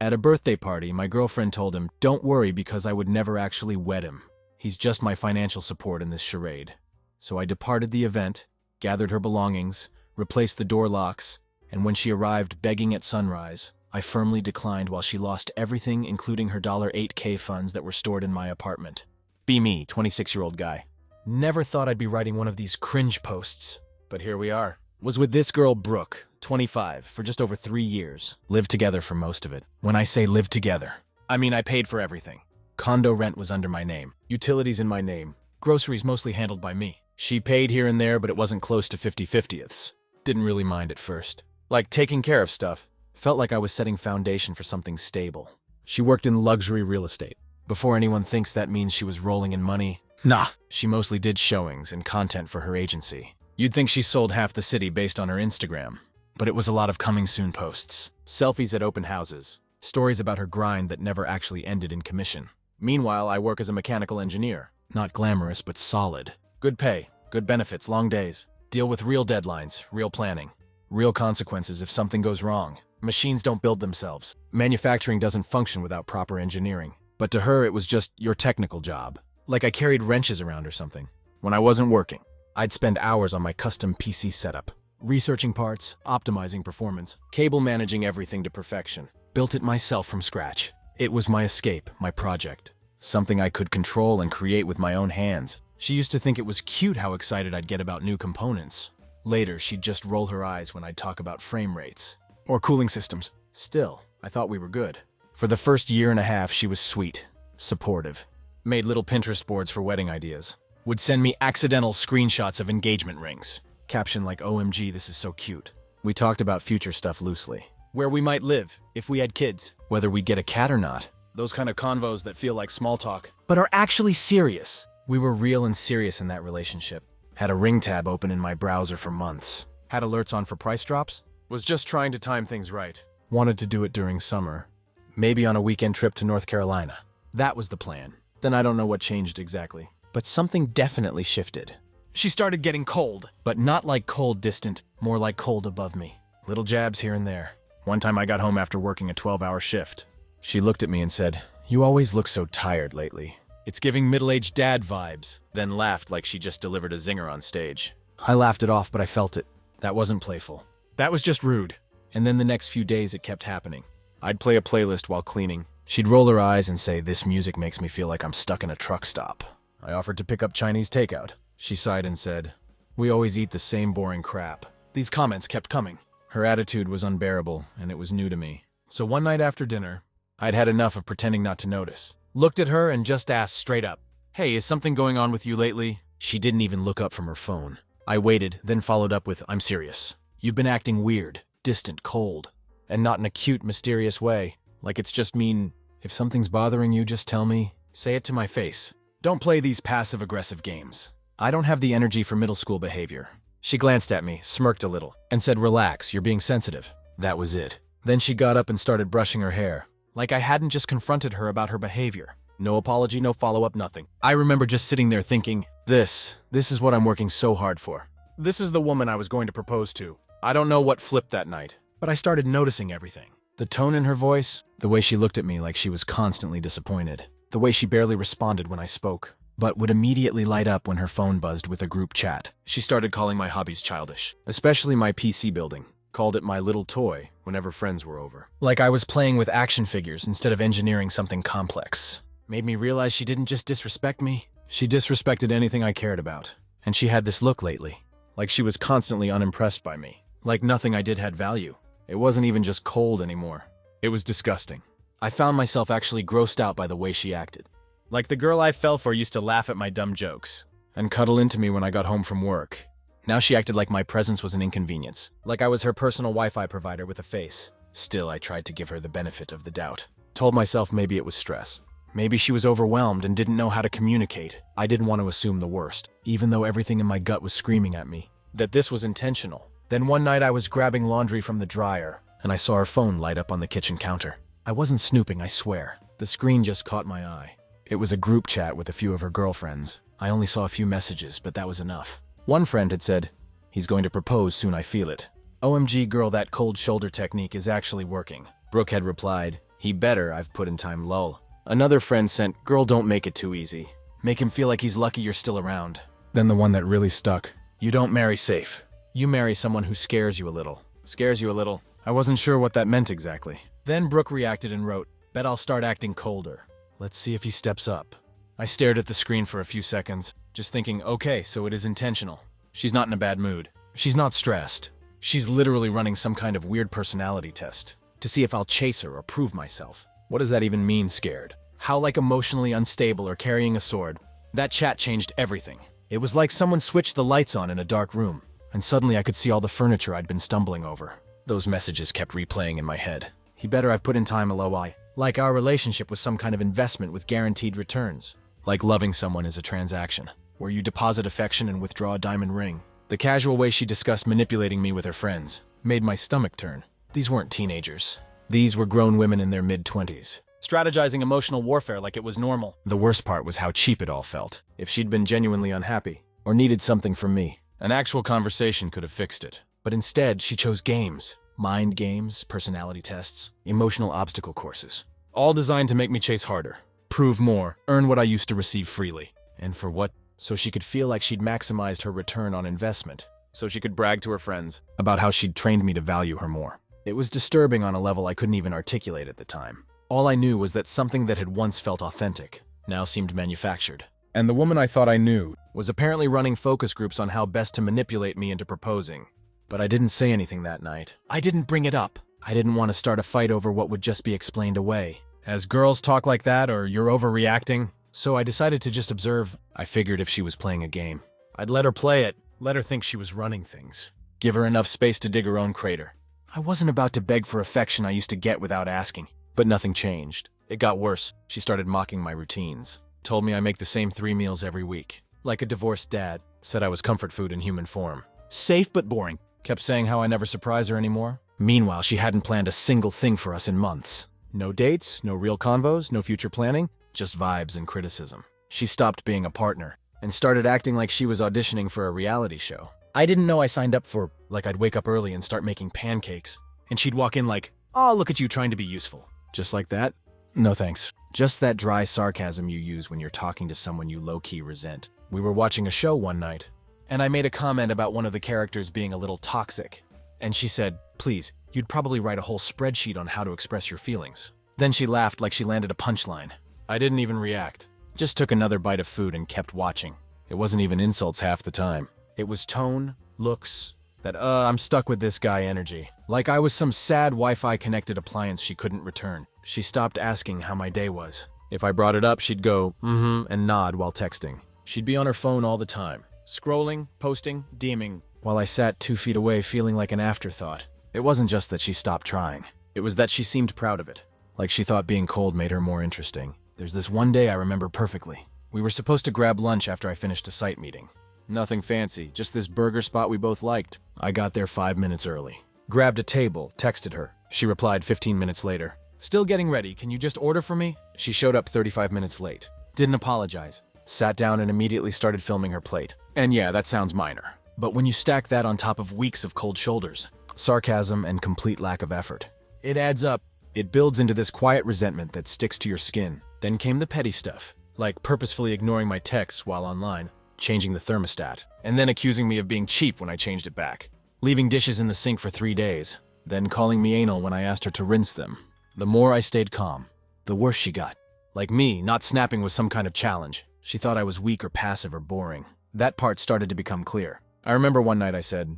At a birthday party, my girlfriend told him, "Don't worry because I would never actually wed him. He's just my financial support in this charade." So I departed the event, gathered her belongings, replaced the door locks, and when she arrived begging at sunrise, I firmly declined while she lost everything including her $8K funds that were stored in my apartment. Be me, 26-year-old guy. Never thought I'd be writing one of these cringe posts, but here we are. Was with this girl Brooke, 25, for just over 3 years. Lived together for most of it. When I say lived together, I mean I paid for everything. Condo rent was under my name. Utilities in my name. Groceries mostly handled by me. She paid here and there, but it wasn't close to 50/50ths. Didn't really mind at first. Like taking care of stuff. Felt like I was setting foundation for something stable. She worked in luxury real estate. Before anyone thinks that means she was rolling in money, nah. She mostly did showings and content for her agency. You'd think she sold half the city based on her Instagram. But it was a lot of coming soon posts. Selfies at open houses. Stories about her grind that never actually ended in commission. Meanwhile, I work as a mechanical engineer. Not glamorous, but solid. Good pay, good benefits, long days. Deal with real deadlines, real planning. Real consequences if something goes wrong. Machines don't build themselves. Manufacturing doesn't function without proper engineering. But to her, it was just your technical job. Like I carried wrenches around or something. When I wasn't working, I'd spend hours on my custom PC setup. Researching parts, optimizing performance, cable managing everything to perfection. Built it myself from scratch. It was my escape, my project. Something I could control and create with my own hands. She used to think it was cute how excited I'd get about new components. Later, she'd just roll her eyes when I'd talk about frame rates. Or cooling systems. Still, I thought we were good. For the first year and a half, she was sweet, supportive. Made little Pinterest boards for wedding ideas. Would send me accidental screenshots of engagement rings. Caption like, "OMG, this is so cute." We talked about future stuff loosely. Where we might live, if we had kids. Whether we'd get a cat or not. Those kind of convos that feel like small talk, but are actually serious. We were real and serious in that relationship. Had a Ring tab open in my browser for months. Had alerts on for price drops. Was just trying to time things right. Wanted to do it during summer. Maybe on a weekend trip to North Carolina. That was the plan. Then I don't know what changed exactly. But something definitely shifted. She started getting cold, but not like cold distant, more like cold above me. Little jabs here and there. One time I got home after working a 12-hour shift. She looked at me and said, "You always look so tired lately. It's giving middle-aged dad vibes," then laughed like she just delivered a zinger on stage. I laughed it off, but I felt it. That wasn't playful. That was just rude. And then the next few days it kept happening. I'd play a playlist while cleaning. She'd roll her eyes and say, "This music makes me feel like I'm stuck in a truck stop." I offered to pick up Chinese takeout. She sighed and said, "We always eat the same boring crap." These comments kept coming. Her attitude was unbearable, and it was new to me. So one night after dinner, I'd had enough of pretending not to notice. Looked at her and just asked straight up, "Hey, is something going on with you lately?" She didn't even look up from her phone. I waited, then followed up with, "I'm serious. You've been acting weird, distant, cold, and not in a cute, mysterious way. Like it's just mean, if something's bothering you, just tell me. Say it to my face. Don't play these passive-aggressive games. I don't have the energy for middle school behavior." She glanced at me, smirked a little, and said, "Relax, you're being sensitive." That was it. Then she got up and started brushing her hair. Like I hadn't just confronted her about her behavior. No apology, no follow-up, nothing. I remember just sitting there thinking, this is what I'm working so hard for. This is the woman I was going to propose to. I don't know what flipped that night, but I started noticing everything. The tone in her voice, the way she looked at me like she was constantly disappointed, the way she barely responded when I spoke, but would immediately light up when her phone buzzed with a group chat. She started calling my hobbies childish, especially my PC building. Called it my little toy whenever friends were over. Like I was playing with action figures instead of engineering something complex. Made me realize she didn't just disrespect me, she disrespected anything I cared about. And she had this look lately, like she was constantly unimpressed by me. Like nothing I did had value. It wasn't even just cold anymore. It was disgusting. I found myself actually grossed out by the way she acted. Like the girl I fell for used to laugh at my dumb jokes and cuddle into me when I got home from work. Now she acted like my presence was an inconvenience, like I was her personal Wi-Fi provider with a face. Still, I tried to give her the benefit of the doubt. Told myself maybe it was stress. Maybe she was overwhelmed and didn't know how to communicate. I didn't want to assume the worst, even though everything in my gut was screaming at me that this was intentional. Then one night I was grabbing laundry from the dryer, and I saw her phone light up on the kitchen counter. I wasn't snooping, I swear. The screen just caught my eye. It was a group chat with a few of her girlfriends. I only saw a few messages, but that was enough. One friend had said, "He's going to propose soon, I feel it." "OMG girl, that cold shoulder technique is actually working." Brooke had replied, He better, I've put in time lol. Another friend sent, girl don't make it too easy. Make him feel like he's lucky you're still around. Then the one that really stuck. You don't marry safe. You marry someone who scares you a little. Scares you a little. I wasn't sure what that meant exactly. Then Brooke reacted and wrote, bet I'll start acting colder. Let's see if he steps up. I stared at the screen for a few seconds, just thinking, okay, so it is intentional. She's not in a bad mood. She's not stressed. She's literally running some kind of weird personality test to see if I'll chase her or prove myself. What does that even mean, scared? How like emotionally unstable or carrying a sword? That chat changed everything. It was like someone switched the lights on in a dark room, and suddenly I could see all the furniture I'd been stumbling over. Those messages kept replaying in my head. He better have put in time LOI. Like our relationship was some kind of investment with guaranteed returns. Like loving someone is a transaction, where you deposit affection and withdraw a diamond ring. The casual way she discussed manipulating me with her friends made my stomach turn. These weren't teenagers. These were grown women in their mid-20s, strategizing emotional warfare like it was normal. The worst part was how cheap it all felt. If she'd been genuinely unhappy, or needed something from me, an actual conversation could have fixed it. But instead, she chose games. Mind games, personality tests, emotional obstacle courses. All designed to make me chase harder, prove more, earn what I used to receive freely. And for what? So she could feel like she'd maximized her return on investment. So she could brag to her friends about how she'd trained me to value her more. It was disturbing on a level I couldn't even articulate at the time. All I knew was that something that had once felt authentic now seemed manufactured. And the woman I thought I knew was apparently running focus groups on how best to manipulate me into proposing. But I didn't say anything that night. I didn't bring it up. I didn't want to start a fight over what would just be explained away. As girls talk like that or you're overreacting, so I decided to just observe. I figured if she was playing a game, I'd let her play it, let her think she was running things. Give her enough space to dig her own crater. I wasn't about to beg for affection I used to get without asking. But nothing changed. It got worse. She started mocking my routines. Told me I make the same 3 meals every week. Like a divorced dad. Said I was comfort food in human form. Safe but boring. Kept saying how I never surprise her anymore. Meanwhile, she hadn't planned a single thing for us in months. No dates, no real convos, no future planning. Just vibes and criticism. She stopped being a partner and started acting like she was auditioning for a reality show. I didn't know I signed up for, like I'd wake up early and start making pancakes. And she'd walk in like, oh, look at you trying to be useful. Just like that? No thanks. Just that dry sarcasm you use when you're talking to someone you low-key resent. We were watching a show one night, and I made a comment about one of the characters being a little toxic. And she said, please, you'd probably write a whole spreadsheet on how to express your feelings. Then she laughed like she landed a punchline. I didn't even react. Just took another bite of food and kept watching. It wasn't even insults half the time. It was tone, looks, that I'm stuck with this guy energy. Like I was some sad Wi-Fi connected appliance she couldn't return. She stopped asking how my day was. If I brought it up, she'd go, and nod while texting. She'd be on her phone all the time, scrolling, posting, DMing, while I sat 2 feet away feeling like an afterthought. It wasn't just that she stopped trying. It was that she seemed proud of it. Like she thought being cold made her more interesting. There's this one day I remember perfectly. We were supposed to grab lunch after I finished a site meeting. Nothing fancy, just this burger spot we both liked. I got there 5 minutes early. Grabbed a table, texted her. She replied 15 minutes later. Still getting ready, can you just order for me? She showed up 35 minutes late. Didn't apologize. Sat down and immediately started filming her plate. And yeah, that sounds minor. But when you stack that on top of weeks of cold shoulders, sarcasm, and complete lack of effort, it adds up. It builds into this quiet resentment that sticks to your skin. Then came the petty stuff, like purposefully ignoring my texts while online, changing the thermostat, and then accusing me of being cheap when I changed it back, leaving dishes in the sink for 3 days, then calling me anal when I asked her to rinse them. The more I stayed calm, the worse she got. Like me, not snapping was some kind of challenge. She thought I was weak or passive or boring. That part started to become clear. I remember one night I said,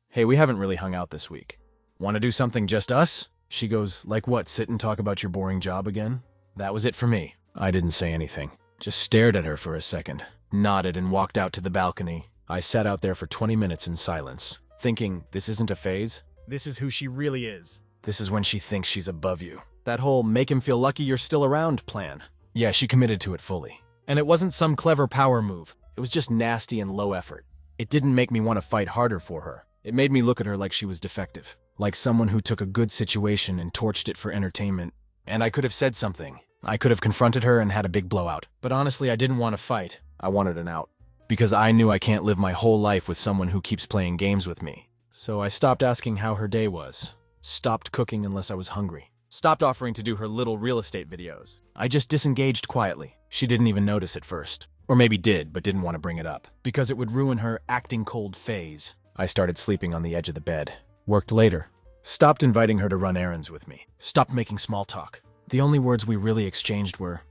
hey, we haven't really hung out this week. Want to do something just us? She goes, like what, sit and talk about your boring job again? That was it for me. I didn't say anything. Just stared at her for a second, nodded and walked out to the balcony. I sat out there for 20 minutes in silence, thinking, this isn't a phase. This is who she really is. This is when she thinks she's above you. That whole make him feel lucky you're still around plan. Yeah, she committed to it fully. And it wasn't some clever power move. It was just nasty and low effort. It didn't make me want to fight harder for her. It made me look at her like she was defective. Like someone who took a good situation and torched it for entertainment. And I could have said something. I could have confronted her and had a big blowout. But honestly, I didn't want to fight. I wanted an out. Because I knew I can't live my whole life with someone who keeps playing games with me. So I stopped asking how her day was. Stopped cooking unless I was hungry. Stopped offering to do her little real estate videos. I just disengaged quietly. She didn't even notice at first. Or maybe did, but didn't want to bring it up. Because it would ruin her acting cold phase. I started sleeping on the edge of the bed. Worked later. Stopped inviting her to run errands with me. Stopped making small talk. The only words we really exchanged were,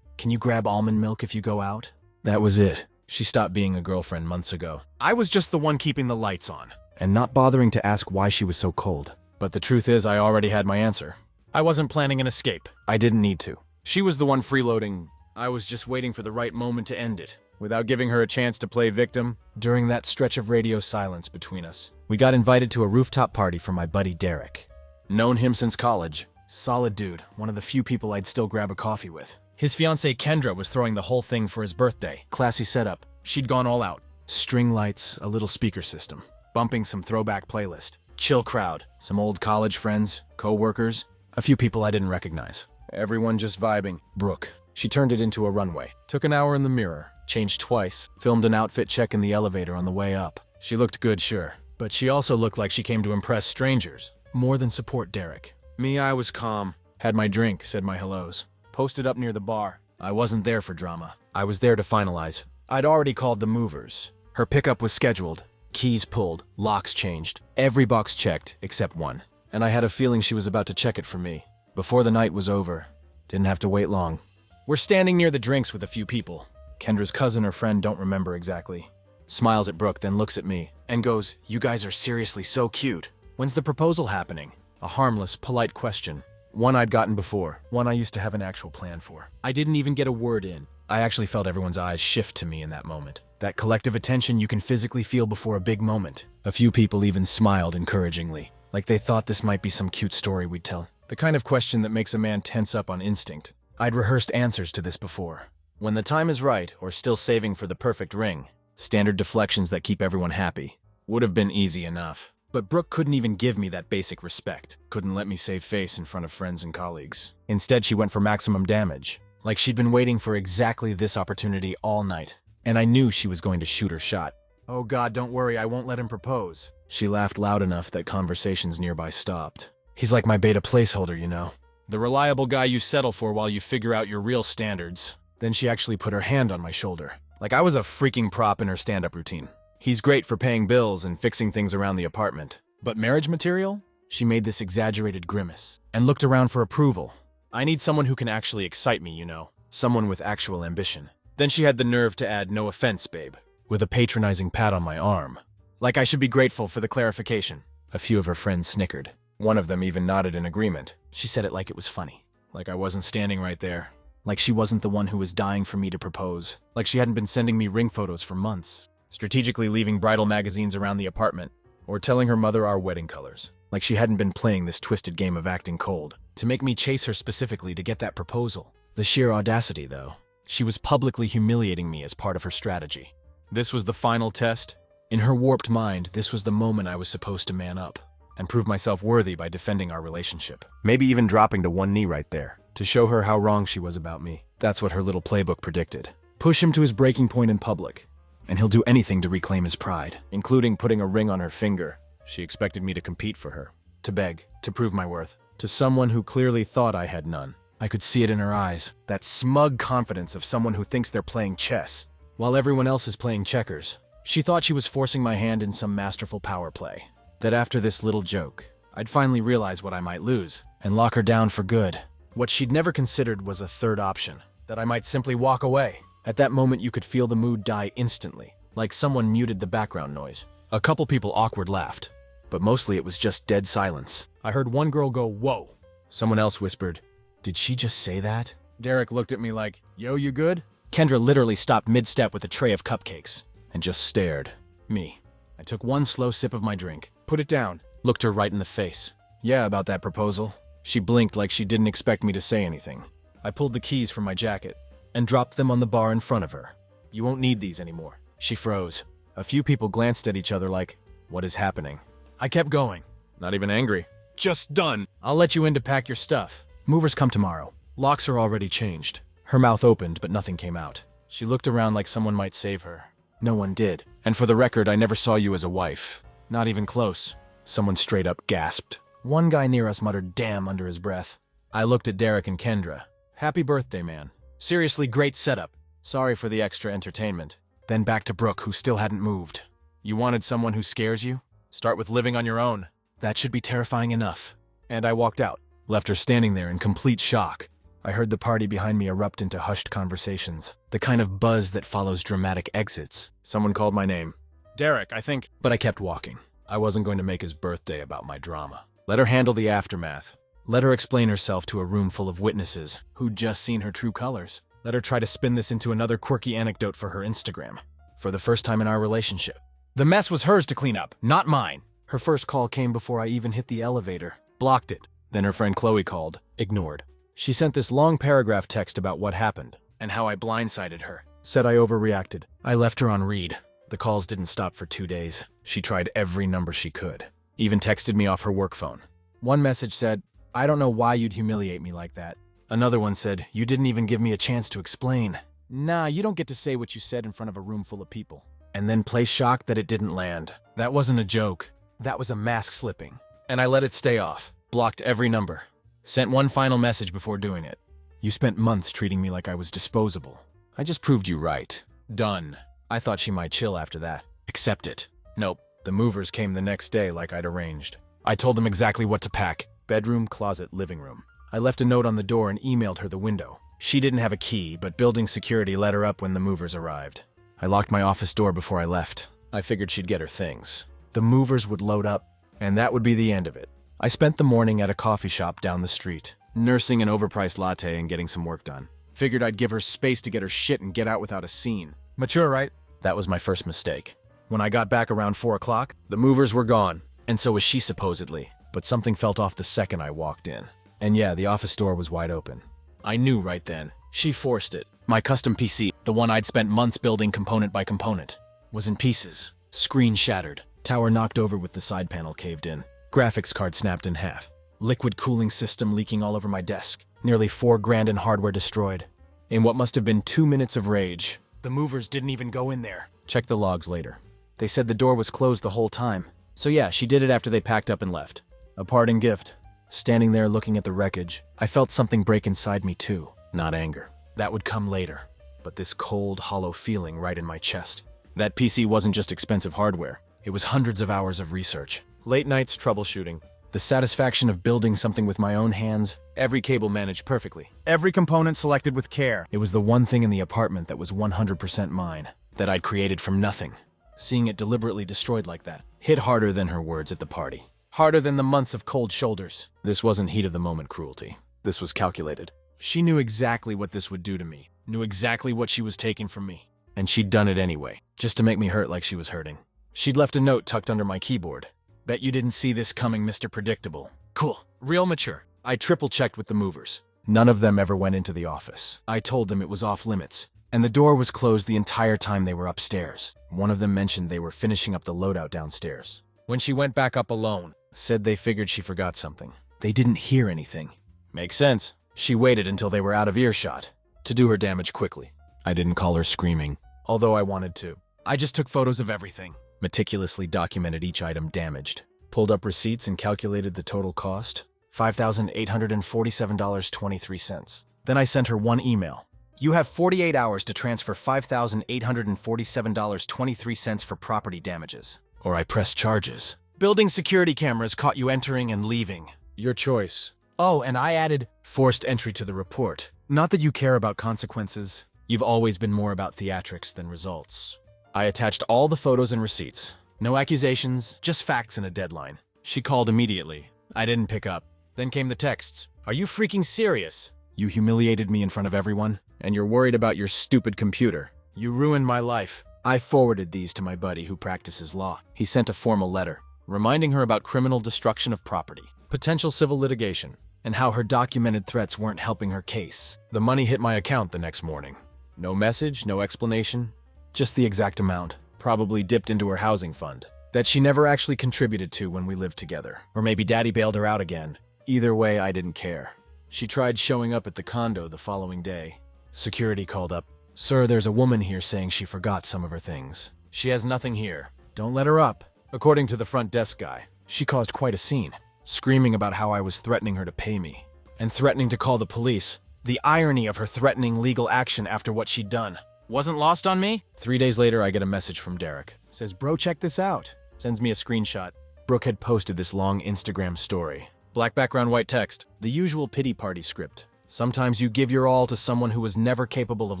"Can you grab almond milk if you go out?" That was it. She stopped being a girlfriend months ago. I was just the one keeping the lights on. And not bothering to ask why she was so cold. But the truth is, I already had my answer. I wasn't planning an escape. I didn't need to. She was the one freeloading. I was just waiting for the right moment to end it, without giving her a chance to play victim. During that stretch of radio silence between us, we got invited to a rooftop party from my buddy Derek. Known him since college. Solid dude, one of the few people I'd still grab a coffee with. His fiancée Kendra was throwing the whole thing for his birthday. Classy setup. She'd gone all out. String lights, a little speaker system. Bumping some throwback playlist. Chill crowd. Some old college friends, co-workers. A few people I didn't recognize. Everyone just vibing. Brooke. She turned it into a runway. Took an hour in the mirror. Changed twice. Filmed an outfit check in the elevator on the way up. She looked good, sure. But she also looked like she came to impress strangers. More than support Derek. Me, I was calm. Had my drink, said my hellos. Posted up near the bar. I wasn't there for drama. I was there to finalize. I'd already called the movers. Her pickup was scheduled. Keys pulled. Locks changed. Every box checked, except one. And I had a feeling she was about to check it for me. Before the night was over. Didn't have to wait long. We're standing near the drinks with a few people. Kendra's cousin or friend, don't remember exactly. Smiles at Brooke, then looks at me, and goes, "You guys are seriously so cute. When's the proposal happening?" A harmless, polite question. One I'd gotten before. One I used to have an actual plan for. I didn't even get a word in. I actually felt everyone's eyes shift to me in that moment. That collective attention you can physically feel before a big moment. A few people even smiled encouragingly. Like they thought this might be some cute story we'd tell. The kind of question that makes a man tense up on instinct. I'd rehearsed answers to this before. When the time is right, or still saving for the perfect ring, standard deflections that keep everyone happy. Would have been easy enough. But Brooke couldn't even give me that basic respect. Couldn't let me save face in front of friends and colleagues. Instead, she went for maximum damage. Like she'd been waiting for exactly this opportunity all night. And I knew she was going to shoot her shot. "Oh God, don't worry, I won't let him propose." She laughed loud enough that conversations nearby stopped. "He's like my beta placeholder, you know. The reliable guy you settle for while you figure out your real standards." Then she actually put her hand on my shoulder. Like I was a freaking prop in her stand-up routine. "He's great for paying bills and fixing things around the apartment. But marriage material?" She made this exaggerated grimace and looked around for approval. "I need someone who can actually excite me, you know. Someone with actual ambition." Then she had the nerve to add, "No offense, babe," with a patronizing pat on my arm. Like I should be grateful for the clarification. A few of her friends snickered. One of them even nodded in agreement. She said it like it was funny. Like I wasn't standing right there. Like she wasn't the one who was dying for me to propose. Like she hadn't been sending me ring photos for months. Strategically leaving bridal magazines around the apartment. Or telling her mother our wedding colors. Like she hadn't been playing this twisted game of acting cold. To make me chase her specifically to get that proposal. The sheer audacity, though. She was publicly humiliating me as part of her strategy. This was the final test. In her warped mind, this was the moment I was supposed to man up. And prove myself worthy by defending our relationship. Maybe even dropping to one knee right there. To show her how wrong she was about me. That's what her little playbook predicted. Push him to his breaking point in public. And he'll do anything to reclaim his pride. Including putting a ring on her finger. She expected me to compete for her. To beg. To prove my worth. To someone who clearly thought I had none. I could see it in her eyes. That smug confidence of someone who thinks they're playing chess. While everyone else is playing checkers. She thought she was forcing my hand in some masterful power play. That after this little joke, I'd finally realize what I might lose. And lock her down for good. What she'd never considered was a third option. That I might simply walk away. At that moment you could feel the mood die instantly. Like someone muted the background noise. A couple people awkward laughed. But mostly it was just dead silence. I heard one girl go, "Whoa." Someone else whispered, "Did she just say that?" Derek looked at me like, "Yo, you good?" Kendra literally stopped mid-step with a tray of cupcakes. And just stared. Me. I took one slow sip of my drink. Put it down. Looked her right in the face. "Yeah, about that proposal." She blinked like she didn't expect me to say anything. I pulled the keys from my jacket and dropped them on the bar in front of her. "You won't need these anymore." She froze. A few people glanced at each other like, what is happening? I kept going. Not even angry. "Just done. I'll let you in to pack your stuff. Movers come tomorrow. Locks are already changed." Her mouth opened, but nothing came out. She looked around like someone might save her. No one did. "And for the record, I never saw you as a wife. Not even close." Someone straight up gasped. One guy near us muttered "damn" under his breath. I looked at Derek and Kendra. Happy birthday, man. Seriously, great setup. Sorry for the extra entertainment. Then back to Brooke, who still hadn't moved. You wanted someone who scares you? Start with living on your own. That should be terrifying enough. And I walked out, left her standing there in complete shock. I heard the party behind me erupt into hushed conversations, the kind of buzz that follows dramatic exits. Someone called my name. Derek, I think. But I kept walking. I wasn't going to make his birthday about my drama. Let her handle the aftermath. Let her explain herself to a room full of witnesses who'd just seen her true colors. Let her try to spin this into another quirky anecdote for her Instagram. For the first time in our relationship. The mess was hers to clean up, not mine. Her first call came before I even hit the elevator. Blocked it. Then her friend Chloe called. Ignored. She sent this long paragraph text about what happened and how I blindsided her. Said I overreacted. I left her on read. The calls didn't stop for 2 days. She tried every number she could. Even texted me off her work phone. One message said, I don't know why you'd humiliate me like that. Another one said, you didn't even give me a chance to explain. Nah, you don't get to say what you said in front of a room full of people. And then play shocked that it didn't land. That wasn't a joke. That was a mask slipping. And I let it stay off. Blocked every number. Sent one final message before doing it. You spent months treating me like I was disposable. I just proved you right. Done. I thought she might chill after that. Accept it. Nope. The movers came the next day like I'd arranged. I told them exactly what to pack. Bedroom, closet, living room. I left a note on the door and emailed her the window. She didn't have a key, but building security let her up when the movers arrived. I locked my office door before I left. I figured she'd get her things. The movers would load up, and that would be the end of it. I spent the morning at a coffee shop down the street, nursing an overpriced latte and getting some work done. Figured I'd give her space to get her shit and get out without a scene. Mature, right? That was my first mistake. When I got back around 4 o'clock, the movers were gone, and so was she supposedly. But something felt off the second I walked in. And yeah, the office door was wide open. I knew right then. She forced it. My custom PC, the one I'd spent months building component by component, was in pieces. Screen shattered. Tower knocked over with the side panel caved in. Graphics card snapped in half. Liquid cooling system leaking all over my desk. Nearly $4,000 in hardware destroyed. In what must have been 2 minutes of rage, the movers didn't even go in there. Check the logs later. They said the door was closed the whole time. So yeah, she did it after they packed up and left. A parting gift. Standing there looking at the wreckage, I felt something break inside me too. Not anger. That would come later. But this cold, hollow feeling right in my chest. That PC wasn't just expensive hardware. It was hundreds of hours of research. Late nights troubleshooting. The satisfaction of building something with my own hands. Every cable managed perfectly. Every component selected with care. It was the one thing in the apartment that was 100% mine. That I'd created from nothing. Seeing it deliberately destroyed like that hit harder than her words at the party. Harder than the months of cold shoulders. This wasn't heat-of-the-moment cruelty. This was calculated. She knew exactly what this would do to me. Knew exactly what she was taking from me. And she'd done it anyway, just to make me hurt like she was hurting. She'd left a note tucked under my keyboard. Bet you didn't see this coming, Mr. Predictable. Cool. Real mature. I triple-checked with the movers. None of them ever went into the office. I told them it was off limits. And the door was closed the entire time they were upstairs. One of them mentioned they were finishing up the loadout downstairs. When she went back up alone, said they figured she forgot something. They didn't hear anything. Makes sense. She waited until they were out of earshot to do her damage quickly. I didn't call her screaming, although I wanted to. I just took photos of everything, meticulously documented each item damaged, pulled up receipts and calculated the total cost, $5,847.23. Then I sent her one email. You have 48 hours to transfer $5,847.23 for property damages, or I press charges. Building security cameras caught you entering and leaving. Your choice. Oh, and I added forced entry to the report. Not that you care about consequences. You've always been more about theatrics than results. I attached all the photos and receipts. No accusations, just facts and a deadline. She called immediately. I didn't pick up. Then came the texts. Are you freaking serious? You humiliated me in front of everyone, and you're worried about your stupid computer. You ruined my life. I forwarded these to my buddy who practices law. He sent a formal letter, reminding her about criminal destruction of property, potential civil litigation, and how her documented threats weren't helping her case. The money hit my account the next morning. No message, no explanation, just the exact amount, probably dipped into her housing fund, that she never actually contributed to when we lived together. Or maybe Daddy bailed her out again. Either way, I didn't care. She tried showing up at the condo the following day. Security called up. Sir, there's a woman here saying she forgot some of her things. She has nothing here. Don't let her up. According to the front desk guy, she caused quite a scene, screaming about how I was threatening her to pay me. and threatening to call the police. The irony of her threatening legal action after what she'd done wasn't lost on me. 3 days later, I get a message from Derek. Says, bro, check this out. Sends me a screenshot. Brooke had posted this long Instagram story. Black background, white text. The usual pity party script. Sometimes you give your all to someone who was never capable of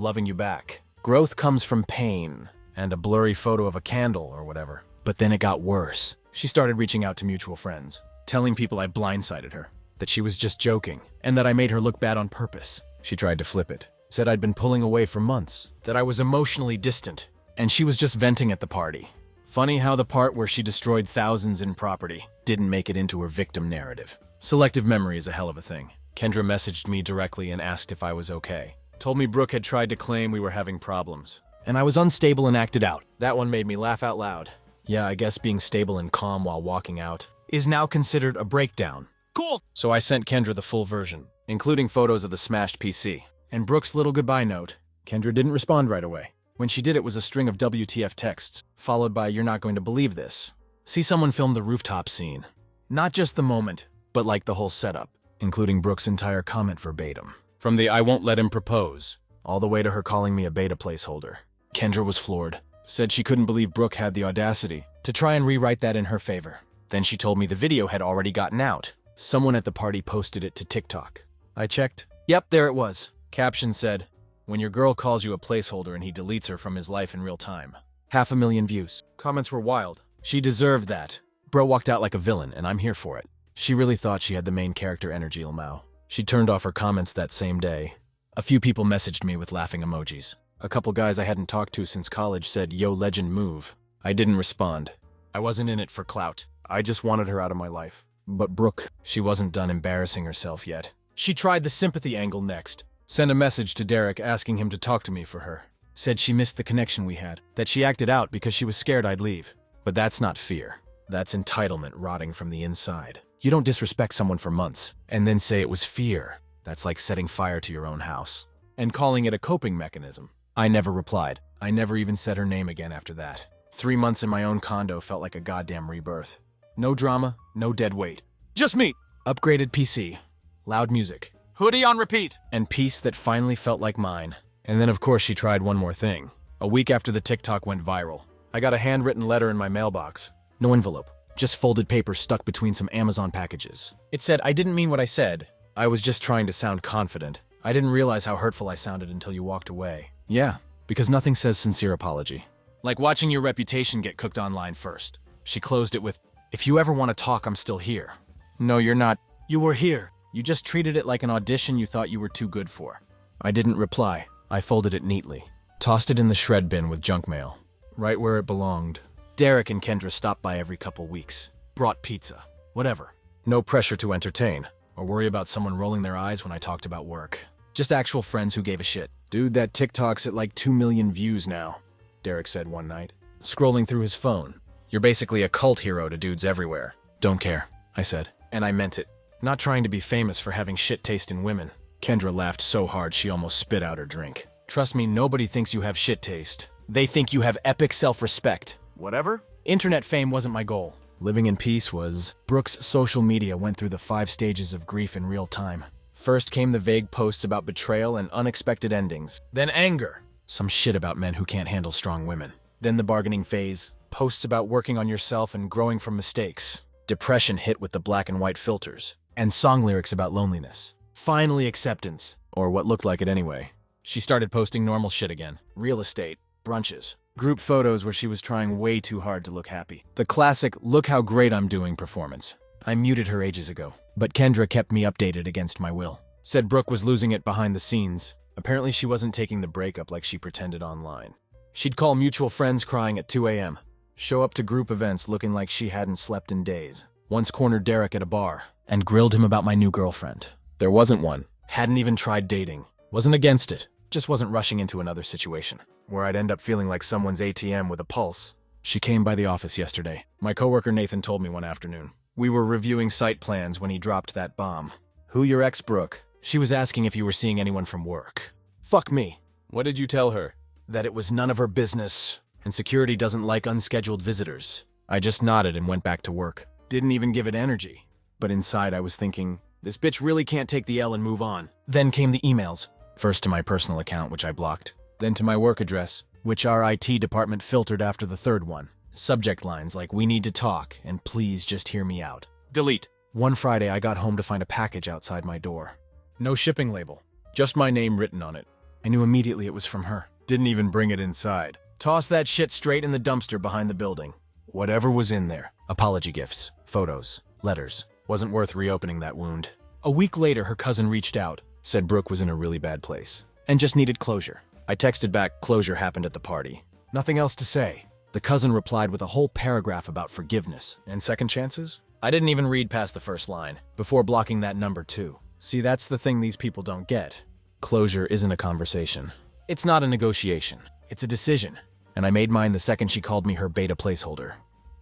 loving you back. Growth comes from pain. And a blurry photo of a candle or whatever. But then it got worse. She started reaching out to mutual friends, telling people I blindsided her, that she was just joking, and that I made her look bad on purpose. She tried to flip it. Said I'd been pulling away for months, that I was emotionally distant, and she was just venting at the party. Funny how the part where she destroyed thousands in property didn't make it into her victim narrative. Selective memory is a hell of a thing. Kendra messaged me directly and asked if I was okay. Told me Brooke had tried to claim we were having problems, and I was unstable and acted out. That one made me laugh out loud. Yeah, I guess being stable and calm while walking out is now considered a breakdown. Cool! So I sent Kendra the full version, including photos of the smashed PC, and Brooke's little goodbye note. Kendra didn't respond right away. When she did, it was a string of WTF texts, followed by "You're not going to believe this." See someone film the rooftop scene. Not just the moment, but like the whole setup, including Brooke's entire comment verbatim. From the "I won't let him propose," all the way to her calling me a beta placeholder. Kendra was floored. Said she couldn't believe Brooke had the audacity to try and rewrite that in her favor. Then she told me the video had already gotten out. Someone at the party posted it to TikTok. I checked. Yep, there it was. Caption said, "When your girl calls you a placeholder and he deletes her from his life in real time." 500,000 views. Comments were wild. She deserved that. Bro walked out like a villain, and I'm here for it. She really thought she had the main character energy, Lamau. She turned off her comments that same day. A few people messaged me with laughing emojis. A couple guys I hadn't talked to since college said, "Yo, legend move." I didn't respond. I wasn't in it for clout. I just wanted her out of my life. But Brooke, she wasn't done embarrassing herself yet. She tried the sympathy angle next. Sent a message to Derek asking him to talk to me for her. Said she missed the connection we had, that she acted out because she was scared I'd leave. But that's not fear. That's entitlement rotting from the inside. You don't disrespect someone for months and then say it was fear. That's like setting fire to your own house and calling it a coping mechanism. I never replied. I never even said her name again after that. 3 months in my own condo felt like a goddamn rebirth. No drama, no dead weight. Just me! Upgraded PC, loud music, hoodie on repeat, and peace that finally felt like mine. And then of course she tried one more thing. A week after the TikTok went viral, I got a handwritten letter in my mailbox. No envelope, just folded paper stuck between some Amazon packages. It said, "I didn't mean what I said. I was just trying to sound confident. I didn't realize how hurtful I sounded until you walked away." Yeah, because nothing says sincere apology. Like watching your reputation get cooked online first. She closed it with, "If you ever want to talk, I'm still here." No, you're not. You were here. You just treated it like an audition you thought you were too good for. I didn't reply. I folded it neatly. Tossed it in the shred bin with junk mail. Right where it belonged. Derek and Kendra stopped by every couple weeks. Brought pizza. Whatever. No pressure to entertain, or worry about someone rolling their eyes when I talked about work. Just actual friends who gave a shit. "Dude, that TikTok's at like 2 million views now," Derek said one night, scrolling through his phone. "You're basically a cult hero to dudes everywhere." "Don't care," I said, and I meant it. Not trying to be famous for having shit taste in women. Kendra laughed so hard she almost spit out her drink. "Trust me, nobody thinks you have shit taste. They think you have epic self-respect." Whatever. Internet fame wasn't my goal. Living in peace was. Brooke's social media went through the 5 stages of grief in real time. First came the vague posts about betrayal and unexpected endings. Then anger. Some shit about men who can't handle strong women. Then the bargaining phase. Posts about working on yourself and growing from mistakes. Depression hit with the black and white filters. And song lyrics about loneliness. Finally acceptance. Or what looked like it anyway. She started posting normal shit again. Real estate. Brunches. Group photos where she was trying way too hard to look happy. The classic, "look how great I'm doing" performance. I muted her ages ago. But Kendra kept me updated against my will. Said Brooke was losing it behind the scenes. Apparently she wasn't taking the breakup like she pretended online. She'd call mutual friends crying at 2 a.m. Show up to group events looking like she hadn't slept in days. Once cornered Derek at a bar and grilled him about my new girlfriend. There wasn't one. Hadn't even tried dating. Wasn't against it. Just wasn't rushing into another situation where I'd end up feeling like someone's ATM with a pulse. She came by the office yesterday. My coworker Nathan told me one afternoon. We were reviewing site plans when he dropped that bomb. "Who your ex, Brooke?" She was asking if you were seeing anyone from work. Fuck me. What did you tell her? That it was none of her business, and security doesn't like unscheduled visitors. I just nodded and went back to work. Didn't even give it energy. But inside I was thinking, This bitch really can't take the L and move on. Then came the emails. First to my personal account, which I blocked. Then to my work address, which our IT department filtered after the third one. Subject lines like, "We need to talk, and please just hear me out." Delete. One Friday, I got home to find a package outside my door. No shipping label. Just my name written on it. I knew immediately it was from her. Didn't even bring it inside. Toss that shit straight in the dumpster behind the building. Whatever was in there. Apology gifts, photos, letters. Wasn't worth reopening that wound. A week later, her cousin reached out, said Brooke was in a really bad place, and just needed closure. I texted back, "Closure happened at the party." Nothing else to say. The cousin replied with a whole paragraph about forgiveness and second chances. I didn't even read past the first line, before blocking that number too. See, that's the thing these people don't get. Closure isn't a conversation. It's not a negotiation. It's a decision. And I made mine the second she called me her beta placeholder.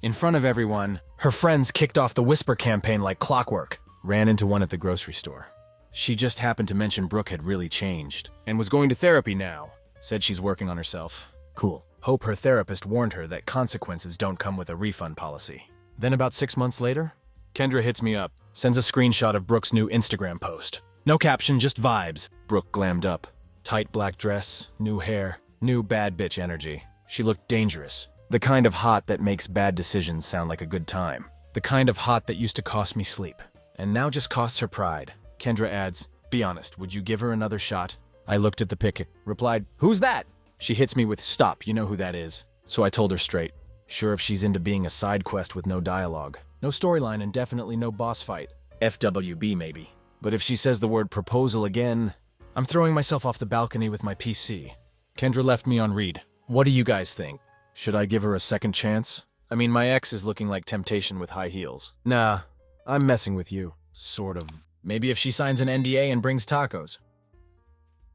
In front of everyone, her friends kicked off the whisper campaign like clockwork. Ran into one at the grocery store. She just happened to mention Brooke had really changed and was going to therapy now. Said she's working on herself. Cool. Hope her therapist warned her that consequences don't come with a refund policy. Then about 6 months later, Kendra hits me up, sends a screenshot of Brooke's new Instagram post. No caption, just vibes. Brooke glammed up. Tight black dress, new hair, new bad bitch energy. She looked dangerous. The kind of hot that makes bad decisions sound like a good time. The kind of hot that used to cost me sleep. And now just costs her pride. Kendra adds, "Be honest, would you give her another shot?" I looked at the pic, replied, "Who's that?" She hits me with, "Stop, you know who that is." So I told her straight. Sure if she's into being a side quest with no dialogue. No storyline and definitely no boss fight. FWB maybe. But if she says the word proposal again, I'm throwing myself off the balcony with my PC. Kendra left me on read. What do you guys think? Should I give her a second chance? I mean, my ex is looking like temptation with high heels. Nah, I'm messing with you. Sort of. Maybe if she signs an NDA and brings tacos.